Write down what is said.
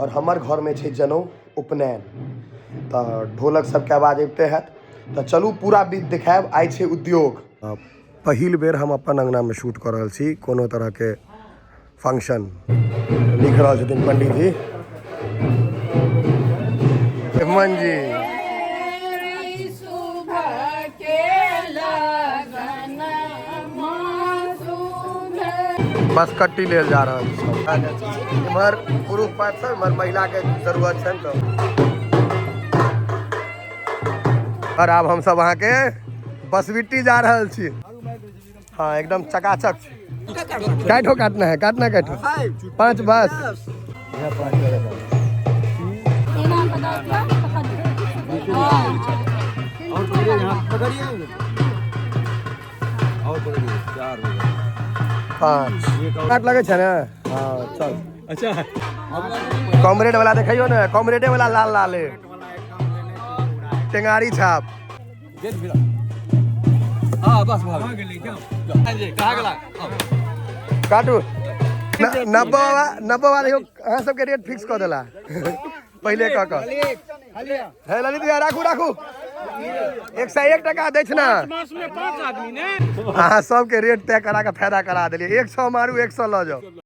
और हमार घर में छे जनऊ उपनयन तो ढोलक सबके आवाज अबते है तो चलू पूरा विध दिखाएब। आइ छे उद्योग पहिल बेर हम अपन अंगना में शूट कर रहल छी कोनो तरह के फंक्शन। लिख रहा छथिन पंडित जी मन जी बस कट्टी ले जा रहा इमहर पुरुष पाठ से इमहर महिला के जरूरत है। तो और अब हम सब वहाँ के बसबिट्टी जा रहा छी। हाँ एकदम चकाचक। कैठो काटना है काटना कैठो 5 बस काट लगे छे ना। हाँ चल अच्छा कॉमरेड वाला देखियो ना कॉमरेडे वाला लाल लाल है टेंगारी छाप। काटू 90 वाला अहाँ सबके रेट फिक्स कर देला पहले कह है ललित भैया राखू राखू 101 टका दै छै ना अहाँ सबके रेट तय करा के फायदा करा देलिए 100 मारू 100 ल जाओ।